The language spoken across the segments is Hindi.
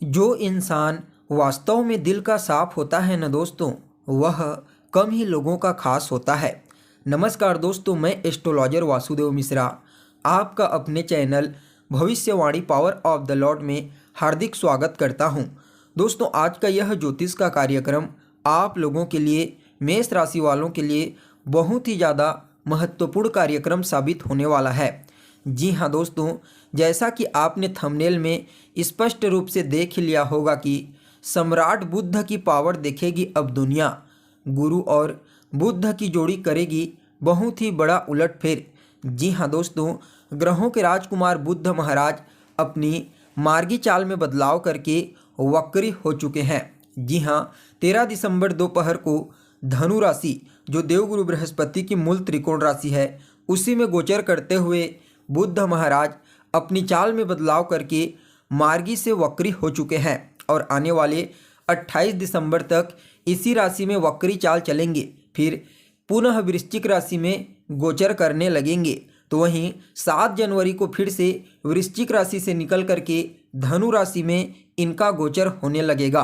जो इंसान वास्तव में दिल का साफ होता है न दोस्तों, वह कम ही लोगों का खास होता है। नमस्कार दोस्तों, मैं एस्ट्रोलॉजर वासुदेव मिश्रा आपका अपने चैनल भविष्यवाणी पावर ऑफ द लॉर्ड में हार्दिक स्वागत करता हूं। दोस्तों, आज का यह ज्योतिष का कार्यक्रम आप लोगों के लिए, मेष राशि वालों के लिए बहुत ही ज़्यादा महत्वपूर्ण कार्यक्रम साबित होने वाला है। जी हाँ दोस्तों, जैसा कि आपने थंबनेल में स्पष्ट रूप से देख लिया होगा कि सम्राट बुद्ध की पावर देखेगी अब दुनिया। गुरु और बुद्ध की जोड़ी करेगी बहुत ही बड़ा उलटफेर। जी हाँ दोस्तों, ग्रहों के राजकुमार बुद्ध महाराज अपनी मार्गी चाल में बदलाव करके वक्री हो चुके हैं। जी हाँ, 13 दिसंबर दोपहर को धनु राशि, जो देवगुरु बृहस्पति की मूल त्रिकोण राशि है, उसी में गोचर करते हुए बुद्ध महाराज अपनी चाल में बदलाव करके मार्गी से वक्री हो चुके हैं और आने वाले 28 दिसंबर तक इसी राशि में वक्री चाल चलेंगे, फिर पुनः वृश्चिक राशि में गोचर करने लगेंगे। तो वहीं 7 जनवरी को फिर से वृश्चिक राशि से निकल करके धनु राशि में इनका गोचर होने लगेगा।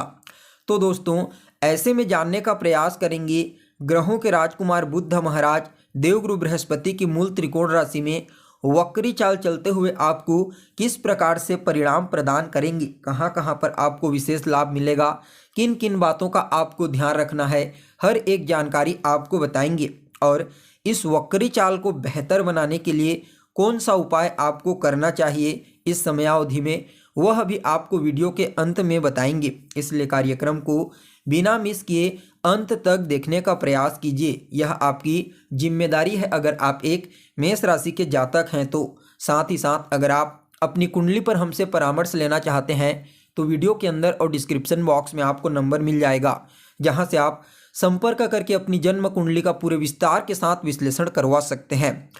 तो दोस्तों, ऐसे में जानने का प्रयास करेंगे ग्रहों के राजकुमार बुद्ध महाराज देवगुरु बृहस्पति की मूल त्रिकोण राशि में वक्री चाल चलते हुए आपको किस प्रकार से परिणाम प्रदान करेंगे, कहां कहां पर आपको विशेष लाभ मिलेगा, किन किन बातों का आपको ध्यान रखना है, हर एक जानकारी आपको बताएंगे। और इस वक्री चाल को बेहतर बनाने के लिए कौन सा उपाय आपको करना चाहिए इस समयावधि में, वह भी आपको वीडियो के अंत में बताएंगे। इसलिए कार्यक्रम को बिना मिस किए अंत तक देखने का प्रयास कीजिए, यह आपकी जिम्मेदारी है अगर आप एक मेष राशि के जातक हैं तो। साथ ही साथ अगर आप अपनी कुंडली पर हमसे परामर्श लेना चाहते हैं तो वीडियो के अंदर और डिस्क्रिप्शन बॉक्स में आपको नंबर मिल जाएगा, जहां से आप संपर्क करके अपनी जन्म कुंडली का पूरे विस्तार के साथ विश्लेषण करवा सकते हैं।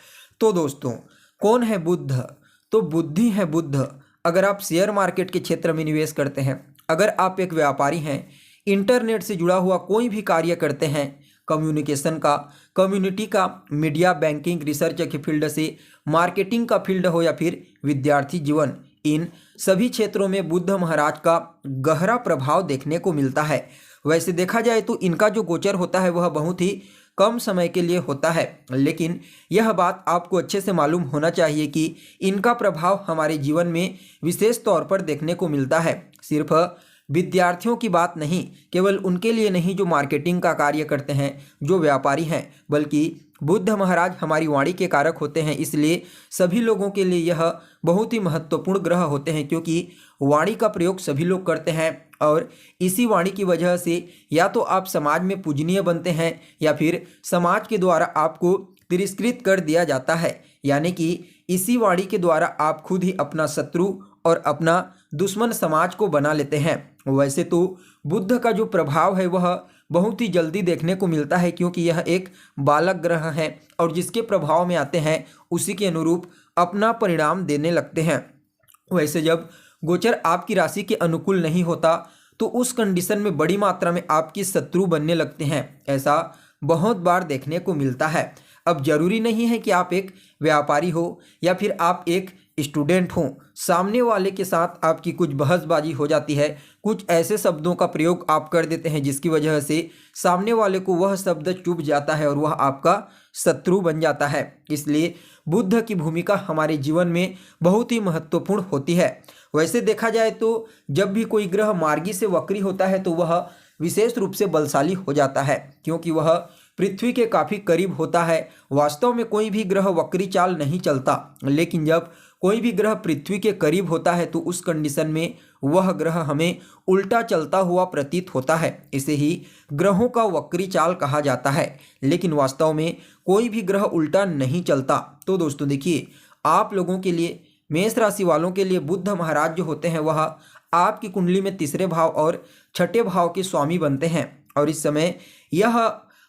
तो दोस्तों, कौन है बुद्ध? तो बुद्धि है बुद्ध। अगर आप शेयर मार्केट के क्षेत्र में निवेश करते हैं, अगर आप एक व्यापारी हैं, इंटरनेट से जुड़ा हुआ कोई भी कार्य करते हैं, कम्युनिकेशन का, कम्युनिटी का, मीडिया, बैंकिंग, रिसर्च के फील्ड से, मार्केटिंग का फील्ड हो या फिर विद्यार्थी जीवन, इन सभी क्षेत्रों में बुद्ध महाराज का गहरा प्रभाव देखने को मिलता है। वैसे देखा जाए तो इनका जो गोचर होता है वह बहुत ही कम समय के लिए होता है, लेकिन यह बात आपको अच्छे से मालूम होना चाहिए कि इनका प्रभाव हमारे जीवन में विशेष तौर पर देखने को मिलता है। सिर्फ विद्यार्थियों की बात नहीं, केवल उनके लिए नहीं जो मार्केटिंग का कार्य करते हैं, जो व्यापारी हैं, बल्कि बुद्ध महाराज हमारी वाणी के कारक होते हैं। इसलिए सभी लोगों के लिए यह बहुत ही महत्वपूर्ण ग्रह होते हैं, क्योंकि वाणी का प्रयोग सभी लोग करते हैं और इसी वाणी की वजह से या तो आप समाज में पूजनीय बनते हैं या फिर समाज के द्वारा आपको तिरस्कृत कर दिया जाता है। यानी कि इसी वाणी के द्वारा आप खुद ही अपना शत्रु और अपना दुश्मन समाज को बना लेते हैं। वैसे तो बुद्ध का जो प्रभाव है वह बहुत ही जल्दी देखने को मिलता है, क्योंकि यह एक बालक ग्रह है और जिसके प्रभाव में आते हैं उसी के अनुरूप अपना परिणाम देने लगते हैं। वैसे जब गोचर आपकी राशि के अनुकूल नहीं होता तो उस कंडीशन में बड़ी मात्रा में आपकी शत्रु बनने लगते हैं। ऐसा बहुत बार देखने को मिलता है। अब जरूरी नहीं है कि आप एक व्यापारी हो या फिर आप एक स्टूडेंट हो, सामने वाले के साथ आपकी कुछ बहसबाजी हो जाती है, कुछ ऐसे शब्दों का प्रयोग आप कर देते हैं जिसकी वजह से सामने वाले को वह शब्द चुभ जाता है और वह आपका शत्रु बन जाता है। इसलिए बुद्ध की भूमिका हमारे जीवन में बहुत ही महत्वपूर्ण होती है। वैसे देखा जाए तो जब भी कोई ग्रह मार्गी से वक्री होता है तो वह विशेष रूप से बलशाली हो जाता है, क्योंकि वह पृथ्वी के काफ़ी करीब होता है। वास्तव में कोई भी ग्रह वक्री चाल नहीं चलता, लेकिन जब कोई भी ग्रह पृथ्वी के करीब होता है तो उस कंडीशन में वह ग्रह हमें उल्टा चलता हुआ प्रतीत होता है। इसे ही ग्रहों का वक्री चाल कहा जाता है, लेकिन वास्तव में कोई भी ग्रह उल्टा नहीं चलता। तो दोस्तों देखिए, आप लोगों के लिए, मेष राशि वालों के लिए बुद्ध महाराज जो होते हैं वह आपकी कुंडली में तीसरे भाव और छठे भाव के स्वामी बनते हैं और इस समय यह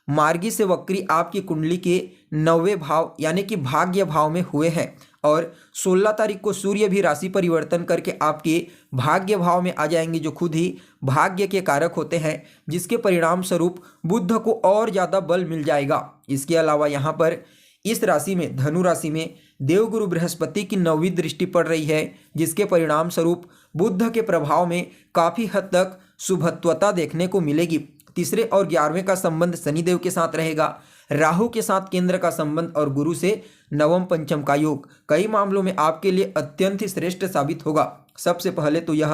मार्गी से वक्री आपकी कुंडली के 9वें भाव यानी कि भाग्य भाव में हुए हैं और 16 तारीख को सूर्य भी राशि परिवर्तन करके आपके भाग्य भाव में आ जाएंगे, जो खुद ही भाग्य के कारक होते हैं, जिसके परिणाम स्वरूप बुद्ध को और ज़्यादा बल मिल जाएगा। इसके अलावा यहाँ पर इस राशि में, धनु राशि में देवगुरु बृहस्पति की 9वीं दृष्टि पड़ रही है, जिसके परिणाम स्वरूप बुध के प्रभाव में काफ़ी हद तक शुभत्वता देखने को मिलेगी। तीसरे और 11वें का संबंध शनिदेव के साथ रहेगा, राहु के साथ केंद्र का संबंध और गुरु से नवम पंचम का योग कई मामलों में आपके लिए अत्यंत ही श्रेष्ठ साबित होगा। सबसे पहले तो यह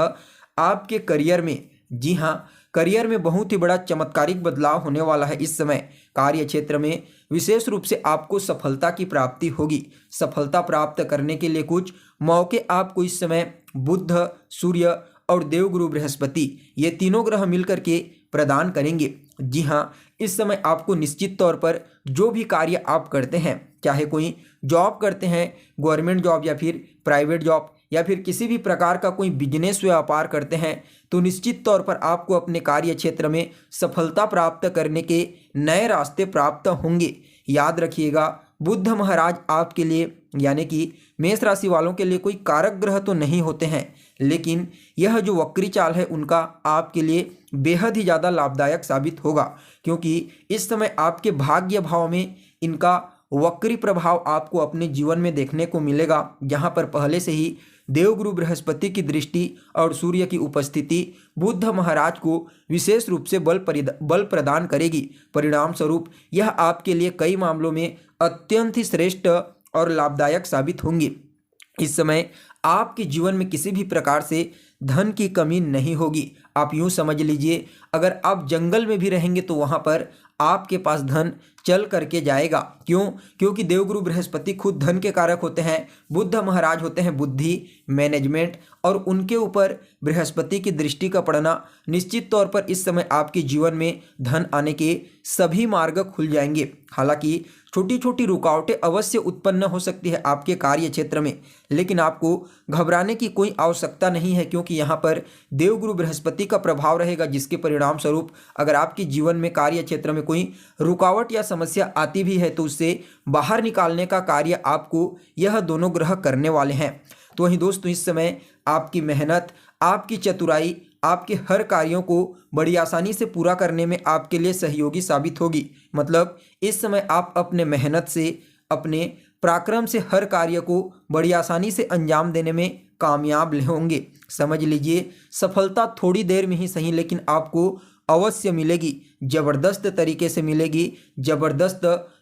आपके करियर में, जी हाँ, करियर में बहुत ही बड़ा चमत्कारिक बदलाव होने वाला है। इस समय कार्य क्षेत्र में विशेष रूप से आपको सफलता की प्राप्ति होगी। सफलता प्राप्त करने के लिए कुछ मौके आपको इस समय बुध, सूर्य और देवगुरु बृहस्पति, ये तीनों ग्रह मिलकर के प्रदान करेंगे। जी हाँ, इस समय आपको निश्चित तौर पर जो भी कार्य आप करते हैं, चाहे कोई जॉब करते हैं, गवर्नमेंट जॉब या फिर प्राइवेट जॉब, या फिर किसी भी प्रकार का कोई बिजनेस व्यापार करते हैं, तो निश्चित तौर पर आपको अपने कार्य क्षेत्र में सफलता प्राप्त करने के नए रास्ते प्राप्त होंगे। याद रखिएगा, बुध महाराज आपके लिए यानी कि मेष राशि वालों के लिए कोई कारक ग्रह तो नहीं होते हैं, लेकिन यह जो वक्री चाल है उनका आपके लिए बेहद ही ज़्यादा लाभदायक साबित होगा, क्योंकि इस समय आपके भाग्य भाव में इनका वक्री प्रभाव आपको अपने जीवन में देखने को मिलेगा, जहाँ पर पहले से ही देवगुरु बृहस्पति की दृष्टि और सूर्य की उपस्थिति बुध महाराज को विशेष रूप से बल प्रदान करेगी। परिणाम स्वरूप यह आपके लिए कई मामलों में अत्यंत ही श्रेष्ठ और लाभदायक साबित होंगी। इस समय आपके जीवन में किसी भी प्रकार से धन की कमी नहीं होगी। आप यूँ समझ लीजिए, अगर आप जंगल में भी रहेंगे तो वहाँ पर आपके पास धन चल करके जाएगा। क्यों? क्योंकि देवगुरु बृहस्पति खुद धन के कारक होते हैं, बुध महाराज होते हैं बुद्धि, मैनेजमेंट, और उनके ऊपर बृहस्पति की दृष्टि का पड़ना निश्चित तौर पर इस समय आपके जीवन में धन आने के सभी मार्ग खुल जाएंगे। हालांकि छोटी छोटी रुकावटें अवश्य उत्पन्न हो सकती है आपके कार्य क्षेत्र में, लेकिन आपको घबराने की कोई आवश्यकता नहीं है, क्योंकि यहाँ पर देवगुरु बृहस्पति का प्रभाव रहेगा, जिसके परिणाम स्वरूप अगर आपके जीवन में कार्य क्षेत्र में कोई रुकावट या समस्या आती भी है तो उससे बाहर निकालने का कार्य आपको यह दोनों ग्रह करने वाले हैं। तो वहीं दोस्तों, इस समय आपकी मेहनत, आपकी चतुराई आपके हर कार्यों को बड़ी आसानी से पूरा करने में आपके लिए सहयोगी साबित होगी। मतलब इस समय आप अपने मेहनत से, अपने पराक्रम से हर कार्य को बड़ी आसानी से अंजाम देने में कामयाब होंगे। समझ लीजिए, सफलता थोड़ी देर में ही सही, लेकिन आपको अवश्य मिलेगी, ज़बरदस्त तरीके से मिलेगी, ज़बरदस्त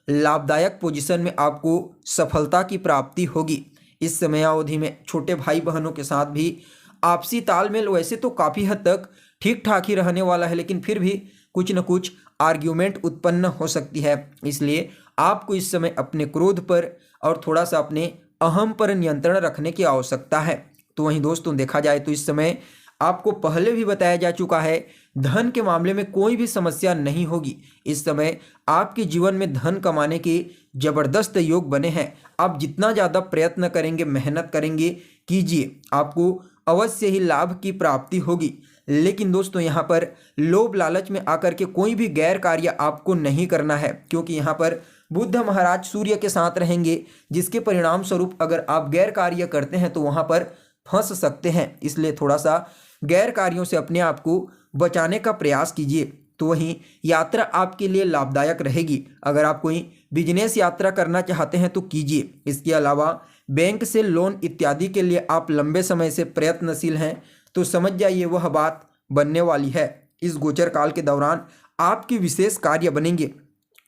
लाभदायक पोजीशन में आपको सफलता की प्राप्ति होगी। इस समयावधि में छोटे भाई बहनों के साथ भी आपसी तालमेल वैसे तो काफ़ी हद तक ठीक ठाक ही रहने वाला है, लेकिन फिर भी कुछ न कुछ आर्ग्यूमेंट उत्पन्न हो सकती है। इसलिए आपको इस समय अपने क्रोध पर और थोड़ा सा अपने अहम पर नियंत्रण रखने की आवश्यकता है। तो वहीं दोस्तों, देखा जाए तो इस समय आपको पहले भी बताया जा चुका है, धन के मामले में कोई भी समस्या नहीं होगी। इस समय आपके जीवन में धन कमाने के जबरदस्त योग बने हैं। आप जितना ज़्यादा प्रयत्न करेंगे, मेहनत करेंगे, कीजिए, आपको अवश्य ही लाभ की प्राप्ति होगी। लेकिन दोस्तों, यहाँ पर लोभ लालच में आकर के कोई भी गैर कार्य आपको नहीं करना है, क्योंकि यहाँ पर बुध महाराज सूर्य के साथ रहेंगे, जिसके परिणाम स्वरूप अगर आप गैर कार्य करते हैं तो वहाँ पर फंस सकते हैं। इसलिए थोड़ा सा गैर कार्यों से अपने आप को बचाने का प्रयास कीजिए। तो वहीं यात्रा आपके लिए लाभदायक रहेगी। अगर आप कोई बिजनेस यात्रा करना चाहते हैं तो कीजिए। इसके अलावा बैंक से लोन इत्यादि के लिए आप लंबे समय से प्रयत्नशील हैं तो समझ जाइए वह बात बनने वाली है। इस गोचर काल के दौरान आपके विशेष कार्य बनेंगे।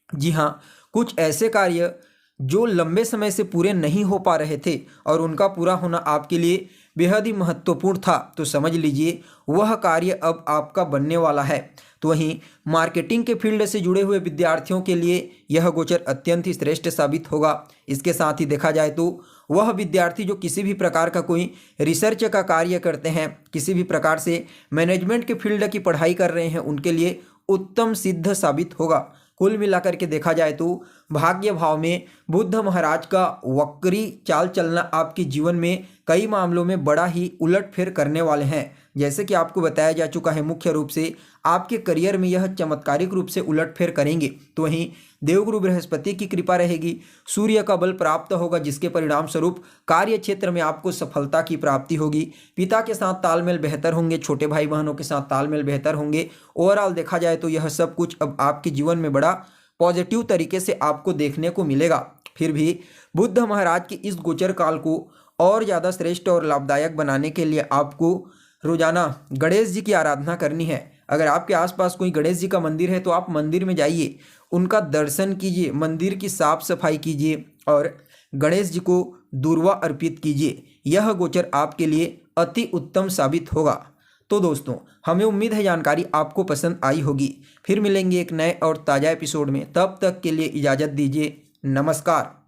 जी हाँ, कुछ ऐसे कार्य जो लंबे समय से पूरे नहीं हो पा रहे थे और उनका पूरा होना आपके लिए बेहद ही महत्वपूर्ण था, तो समझ लीजिए वह कार्य अब आपका बनने वाला है। तो वहीं मार्केटिंग के फील्ड से जुड़े हुए विद्यार्थियों के लिए यह गोचर अत्यंत ही श्रेष्ठ साबित होगा। इसके साथ ही देखा जाए तो वह विद्यार्थी जो किसी भी प्रकार का कोई रिसर्च का कार्य करते हैं, किसी भी प्रकार से मैनेजमेंट के फील्ड की पढ़ाई कर रहे हैं, उनके लिए उत्तम सिद्ध साबित होगा। कुल मिलाकर के देखा जाए तो भाग्य भाव में बुध महाराज का वक्री चाल चलना आपके जीवन में कई मामलों में बड़ा ही उलटफेर करने वाले हैं। जैसे कि आपको बताया जा चुका है, मुख्य रूप से आपके करियर में यह चमत्कारिक रूप से उलटफेर करेंगे। तो वहीं देवगुरु बृहस्पति की कृपा रहेगी, सूर्य का बल प्राप्त होगा, जिसके परिणाम स्वरूप कार्य क्षेत्र में आपको सफलता की प्राप्ति होगी। पिता के साथ तालमेल बेहतर होंगे, छोटे भाई बहनों के साथ तालमेल बेहतर होंगे। ओवरऑल देखा जाए तो यह सब कुछ अब आपके जीवन में बड़ा पॉजिटिव तरीके से आपको देखने को मिलेगा। फिर भी बुध महाराज के इस गोचर काल को और ज़्यादा श्रेष्ठ और लाभदायक बनाने के लिए आपको रोजाना गणेश जी की आराधना करनी है। अगर आपके आसपास कोई गणेश जी का मंदिर है तो आप मंदिर में जाइए, उनका दर्शन कीजिए, मंदिर की साफ सफाई कीजिए और गणेश जी को दूर्वा अर्पित कीजिए। यह गोचर आपके लिए अति उत्तम साबित होगा। तो दोस्तों, हमें उम्मीद है जानकारी आपको पसंद आई होगी। फिर मिलेंगे एक नए और ताज़ा एपिसोड में, तब तक के लिए इजाज़त दीजिए। नमस्कार।